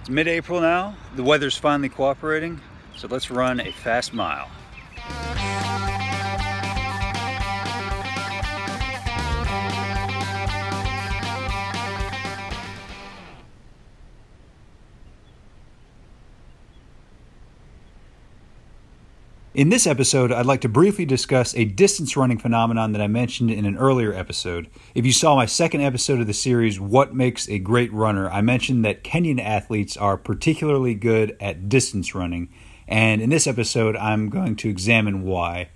It's mid-April now, the weather's finally cooperating, so let's run a fast mile. In this episode, I'd like to briefly discuss a distance running phenomenon that I mentioned in an earlier episode. If you saw my second episode of the series, What Makes a Great Runner, I mentioned that Kenyan athletes are particularly good at distance running, and in this episode, I'm going to examine why.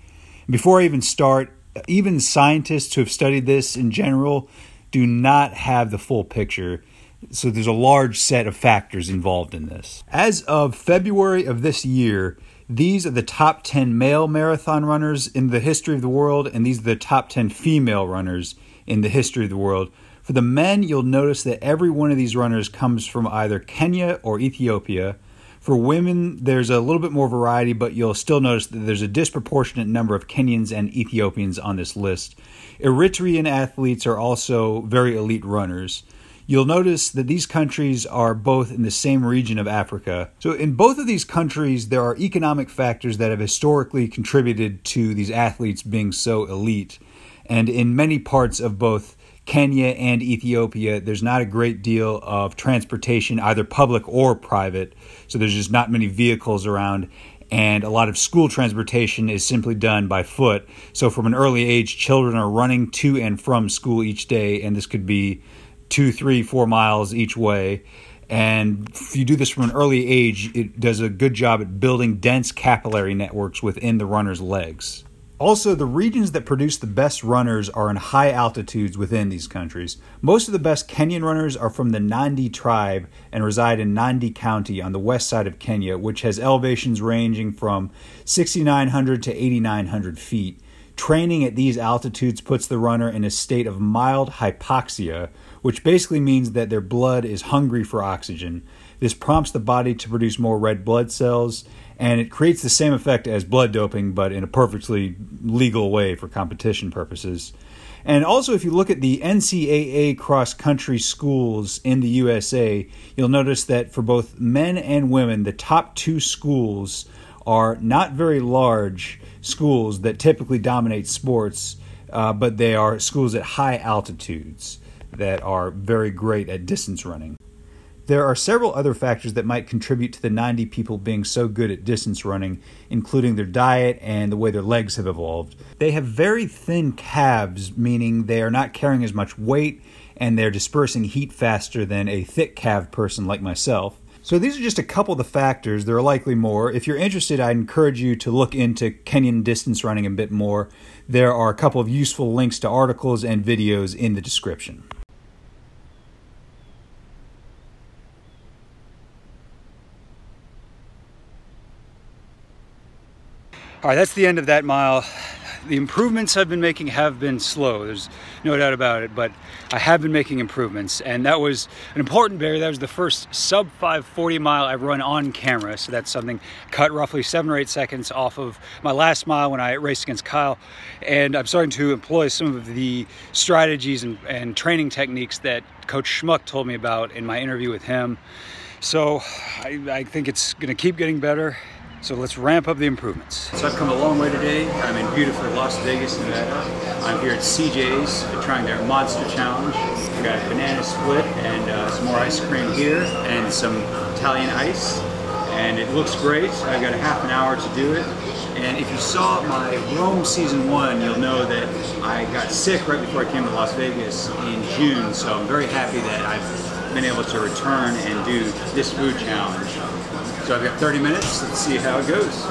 Before I even start, even scientists who have studied this in general do not have the full picture. So there's a large set of factors involved in this. As of February of this year, these are the top 10 male marathon runners in the history of the world, and these are the top 10 female runners in the history of the world. For the men, you'll notice that every one of these runners comes from either Kenya or Ethiopia. For women, there's a little bit more variety, but you'll still notice that there's a disproportionate number of Kenyans and Ethiopians on this list. Eritrean athletes are also very elite runners. You'll notice that these countries are both in the same region of Africa. So in both of these countries, there are economic factors that have historically contributed to these athletes being so elite. And in many parts of both Kenya and Ethiopia, there's not a great deal of transportation, either public or private. So there's just not many vehicles around. And a lot of school transportation is simply done by foot. So from an early age, children are running to and from school each day, and this could be 2, 3, 4 miles each way. And if you do this from an early age, it does a good job at building dense capillary networks within the runner's legs. Also, the regions that produce the best runners are in high altitudes within these countries. Most of the best Kenyan runners are from the Nandi tribe and reside in Nandi County on the west side of Kenya, which has elevations ranging from 6,900 to 8,900 feet. Training at these altitudes puts the runner in a state of mild hypoxia, which basically means that their blood is hungry for oxygen. This prompts the body to produce more red blood cells, and it creates the same effect as blood doping, but in a perfectly legal way for competition purposes. And also, if you look at the NCAA cross-country schools in the USA, you'll notice that for both men and women, the top 2 schools are not very large schools that typically dominate sports, but they are schools at high altitudes that are very great at distance running. There are several other factors that might contribute to the Nandi people being so good at distance running, including their diet and the way their legs have evolved. They have very thin calves, meaning they are not carrying as much weight, and they're dispersing heat faster than a thick-calved person like myself. So these are just a couple of the factors. There are likely more. If you're interested, I encourage you to look into Kenyan distance running a bit more. There are a couple of useful links to articles and videos in the description. All right, that's the end of that mile. The improvements I've been making have been slow, there's no doubt about it, but I have been making improvements, and that was an important barrier. That was the first sub 540 mile I've run on camera, so that's something cut roughly 7 or 8 seconds off of my last mile when I raced against Kyle, and I'm starting to employ some of the strategies and training techniques that Coach Schmuck told me about in my interview with him. So I think it's going to keep getting better. So let's ramp up the improvements. So I've come a long way today. I'm in beautiful Las Vegas, Nevada. I'm here at CJ's trying their Monster Challenge. I've got a banana split and some more ice cream here and some Italian ice. And it looks great. I've got a half an hour to do it. And if you saw my Rome Season 1, you'll know that I got sick right before I came to Las Vegas in June. So I'm very happy that I've been able to return and do this food challenge. So I've got 30 minutes, let's see how it goes.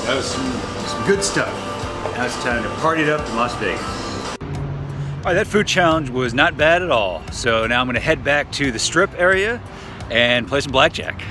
That was some good stuff. Now it's time to party it up in Las Vegas. All right, that food challenge was not bad at all. So now I'm gonna head back to the Strip area and play some blackjack.